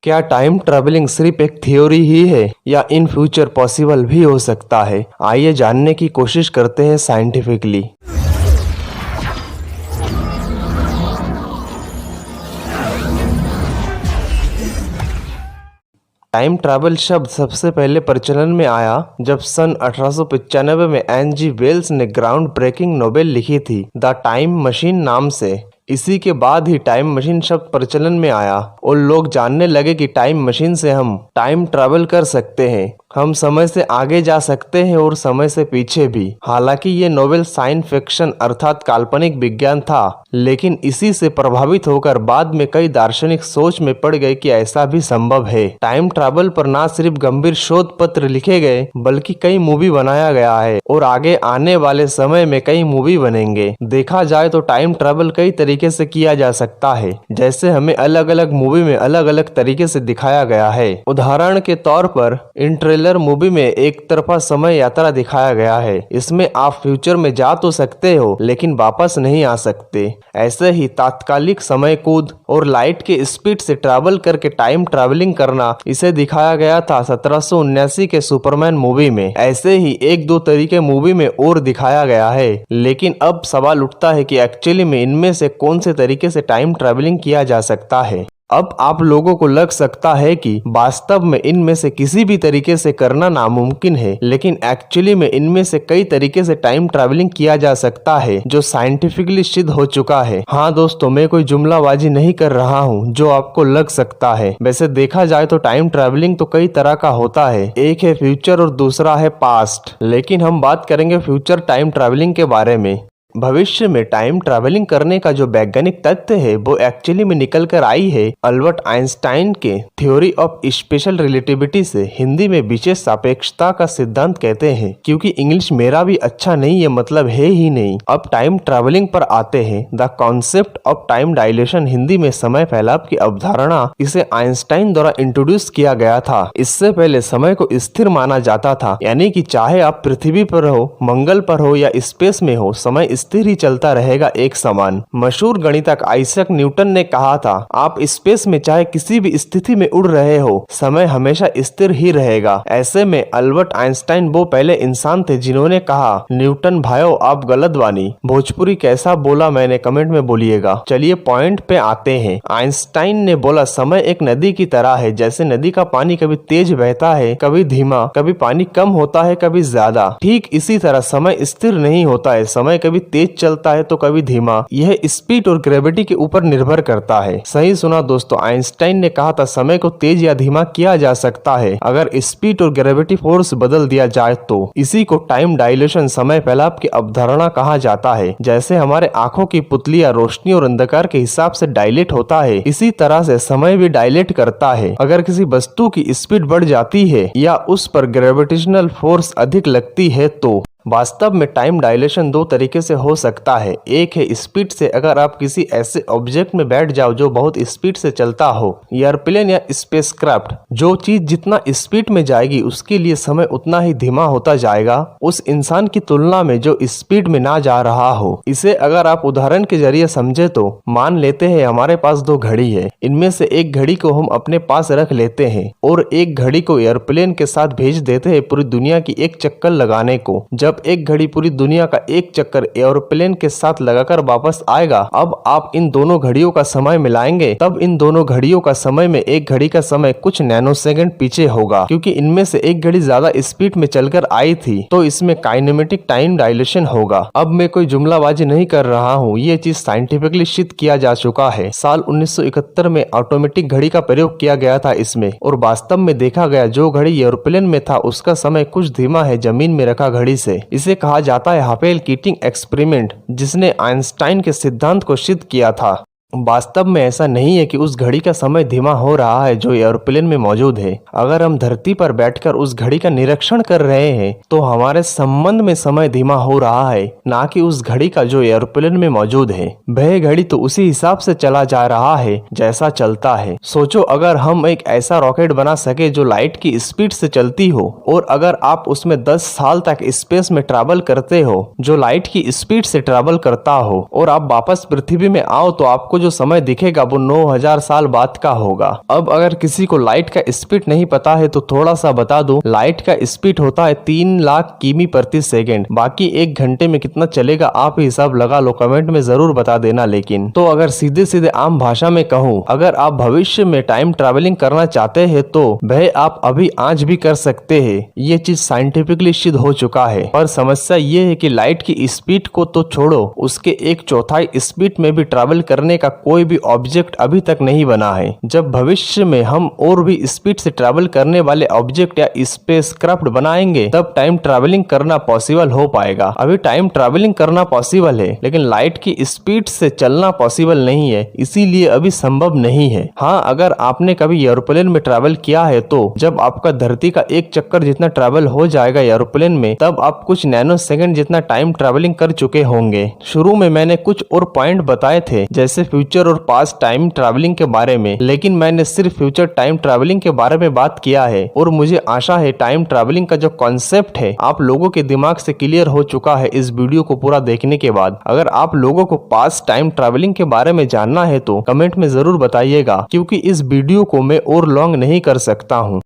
क्या time travelling सिर्फ एक थ्योरी ही है या इन फ्यूचर पॉसिबल भी हो सकता है? आइए जानने की कोशिश करते हैं साइंटिफिकली। टाइम ट्रैवल शब्द सबसे पहले प्रचलन में आया जब सन 1895 में एन.जी. वेल्स ने ग्राउंड ब्रेकिंग नोवेल लिखी थी द टाइम मशीन नाम से। इसी के बाद ही टाइम मशीन शब्द प्रचलन में आया और लोग जानने लगे कि टाइम मशीन से हम टाइम ट्रैवल कर सकते हैं, हम समय से आगे जा सकते हैं और समय से पीछे भी। हालांकि ये नोवेल साइंस फिक्शन अर्थात काल्पनिक विज्ञान था, लेकिन इसी से प्रभावित होकर बाद में कई दार्शनिक सोच में पड़ गए कि ऐसा भी संभव है। टाइम ट्रैवल पर न सिर्फ गंभीर शोध पत्र लिखे गए बल्कि कई मूवी बनाया गया है और आगे आने वाले समय में कई मूवी बनेंगे। देखा जाए तो टाइम ट्रैवल कई तरीके से किया जा सकता है, जैसे हमें अलग अलग मूवी में अलग अलग तरीके से दिखाया गया है। उदाहरण के तौर पर इंटरस्टेलर मूवी में एक तरफा समय यात्रा दिखाया गया है। इसमें आप फ्यूचर में जा तो सकते हो लेकिन वापस नहीं आ सकते। ऐसे ही तात्कालिक समय कूद और लाइट के स्पीड से ट्रैवल करके टाइम ट्रैवलिंग करना, इसे दिखाया गया था 1779 के सुपरमैन मूवी में। ऐसे ही एक दो तरीके मूवी में और दिखाया गया है, लेकिन अब सवाल उठता है कि एक्चुअली में इनमें से कौन से तरीके से टाइम ट्रैवलिंग किया जा सकता है। अब आप लोगों को लग सकता है कि वास्तव में इनमें से किसी भी तरीके से करना नामुमकिन है, लेकिन एक्चुअली में इनमें से कई तरीके से टाइम ट्रैवलिंग किया जा सकता है जो साइंटिफिकली सिद्ध हो चुका है। हाँ दोस्तों, मैं कोई जुमलाबाजी नहीं कर रहा हूँ जो आपको लग सकता है। वैसे देखा जाए तो टाइम ट्रैवलिंग तो कई तरह का होता है, एक है फ्यूचर और दूसरा है पास्ट, लेकिन हम बात करेंगे फ्यूचर टाइम ट्रैवलिंग के बारे में। भविष्य में टाइम ट्रैवलिंग करने का जो वैज्ञानिक तथ्य है वो एक्चुअली में निकल कर आई है अल्बर्ट आइंस्टाइन के थ्योरी ऑफ स्पेशल रिलेटिविटी से। हिंदी में विशेष सापेक्षता का सिद्धांत कहते हैं, क्योंकि इंग्लिश मेरा भी अच्छा नहीं है, मतलब है ही नहीं। अब टाइम ट्रैवलिंग पर आते हैं। The concept of time dilation, Hindi में समय फैलाव की अवधारणा, इसे आइंस्टाइन द्वारा इंट्रोड्यूस किया गया था। इससे पहले समय को स्थिर माना जाता था, यानी कि चाहे आप पृथ्वी पर हो, मंगल पर हो या स्पेस में हो, समय स्थिर ही चलता रहेगा एक समान। मशहूर गणितज्ञ आइजैक न्यूटन ने कहा था, आप स्पेस में चाहे किसी भी स्थिति में उड़ रहे हो, समय हमेशा स्थिर ही रहेगा। ऐसे में अल्बर्ट आइंस्टाइन वो पहले इंसान थे जिन्होंने कहा, न्यूटन भाइयों आप गलत बानी। भोजपुरी कैसा बोला मैंने कमेंट में बोलिएगा। चलिए पॉइंट पे आते हैं। आइंस्टाइन ने बोला, समय एक नदी की तरह है। जैसे नदी का पानी कभी तेज बहता है, कभी धीमा, कभी पानी कम होता है, कभी ज्यादा, ठीक इसी तरह समय स्थिर नहीं होता है। समय कभी तेज चलता है तो कभी धीमा। यह स्पीड और ग्रेविटी के ऊपर निर्भर करता है। सही सुना दोस्तों, आइंस्टाइन ने कहा था समय को तेज या धीमा किया जा सकता है अगर स्पीड और ग्रेविटी फोर्स बदल दिया जाए तो। इसी को टाइम डायलेशन, समय फैलाव की अवधारणा कहा जाता है। जैसे हमारे आंखों की पुतलियां रोशनी और अंधकार के हिसाब से डायलेट होता है, इसी तरह से समय भी डायलेट करता है। अगर किसी वस्तु की स्पीड बढ़ जाती है या उस पर ग्रेविटेशनल फोर्स अधिक लगती है तो। वास्तव में टाइम डायलेशन दो तरीके से हो सकता है। एक है स्पीड से, अगर आप किसी ऐसे ऑब्जेक्ट में बैठ जाओ जो बहुत स्पीड से चलता हो, एयरप्लेन या स्पेसक्राफ्ट, जो चीज जितना स्पीड में जाएगी उसके लिए समय उतना ही धीमा होता जाएगा उस इंसान की तुलना में जो स्पीड में ना जा रहा हो। इसे अगर आप उदाहरण के जरिए समझे तो मान लेते हैं हमारे पास दो घड़ी है, इनमें से एक घड़ी को हम अपने पास रख लेते हैं और एक घड़ी को एयरप्लेन के साथ भेज देते हैं पूरी दुनिया की एक चक्कर लगाने को। जब एक घड़ी पूरी दुनिया का एक चक्कर एयरप्लेन के साथ लगाकर वापस आएगा, अब आप इन दोनों घड़ियों का समय मिलाएंगे, तब इन दोनों घड़ियों का समय में एक घड़ी का समय कुछ नैनो सेकंड पीछे होगा, क्योंकि इनमें से एक घड़ी ज्यादा स्पीड में चलकर आई थी, तो इसमें काइनेमेटिक टाइम डायलेशन होगा। अब मैं कोई जुमलाबाजी नहीं कर रहा हूँ, ये चीज साइंटिफिकली सिद्ध किया जा चुका है। साल 1971 में ऑटोमेटिक घड़ी का प्रयोग किया गया था इसमें, और वास्तव में देखा गया जो घड़ी एयरप्लेन में था उसका समय कुछ धीमा है जमीन में रखा घड़ी से। इसे कहा जाता है हाफेल कीटिंग एक्सपेरिमेंट, जिसने आइंस्टाइन के सिद्धांत को सिद्ध किया था। वास्तव में ऐसा नहीं है कि उस घड़ी का समय धीमा हो रहा है जो एयरप्लेन में मौजूद है। अगर हम धरती पर बैठकर उस घड़ी का निरीक्षण कर रहे हैं तो हमारे संबंध में समय धीमा हो रहा है, ना कि उस घड़ी का जो एयरप्लेन में मौजूद है। वह घड़ी तो उसी हिसाब से चला जा रहा है जैसा चलता है। सोचो अगर हम एक ऐसा रॉकेट बना सके जो लाइट की स्पीड से चलती हो, और अगर आप उसमें 10 साल तक स्पेस में ट्रैवल करते हो जो लाइट की स्पीड से ट्रैवल करता हो, और आप वापस पृथ्वी में आओ तो आपको जो समय दिखेगा वो 9000 साल बाद का होगा। अब अगर किसी को लाइट का स्पीड नहीं पता है तो थोड़ा सा बता दूं, लाइट का स्पीड होता है 3 लाख किमी प्रति सेकेंड। बाकी 1 घंटे में कितना चलेगा आप ही हिसाब लगा लो, कमेंट में जरूर बता देना। लेकिन तो अगर सीधे सीधे आम भाषा में कहूँ, अगर आप भविष्य में टाइम ट्रैवलिंग करना चाहते हैं तो वह आप अभी आज भी कर सकते हैं। ये चीज साइंटिफिकली सिद्ध हो चुका है। पर समस्या ये है कि लाइट की स्पीड को तो छोड़ो, उसके 1/4 स्पीड में भी ट्रैवल करने का कोई भी ऑब्जेक्ट अभी तक नहीं बना है। जब भविष्य में हम और भी स्पीड से ट्रैवल करने वाले ऑब्जेक्ट या स्पेसक्राफ्ट बनाएंगे तब टाइम ट्रैवलिंग करना पॉसिबल हो पाएगा। अभी टाइम ट्रैवलिंग करना पॉसिबल है लेकिन लाइट की स्पीड से चलना पॉसिबल नहीं है, इसीलिए अभी संभव नहीं है। हाँ, अगर आपने कभी एरोप्लेन में ट्रैवल किया है तो जब आपका धरती का 1 चक्कर जितना ट्रैवल हो जाएगा एरोप्लेन में, तब आप कुछ नैनो सेकंड जितना टाइम ट्रैवलिंग कर चुके होंगे। शुरू में मैंने कुछ और पॉइंट बताए थे जैसे फ्यूचर और पास्ट टाइम ट्रैवलिंग के बारे में, लेकिन मैंने सिर्फ फ्यूचर टाइम ट्रैवलिंग के बारे में बात किया है और मुझे आशा है टाइम ट्रैवलिंग का जो कॉन्सेप्ट है आप लोगों के दिमाग से क्लियर हो चुका है इस वीडियो को पूरा देखने के बाद। अगर आप लोगों को पास्ट टाइम ट्रैवलिंग के बारे में जानना है तो कमेंट में जरूर बताइएगा, क्योंकि इस वीडियो को मैं और लॉन्ग नहीं कर सकता हूँ।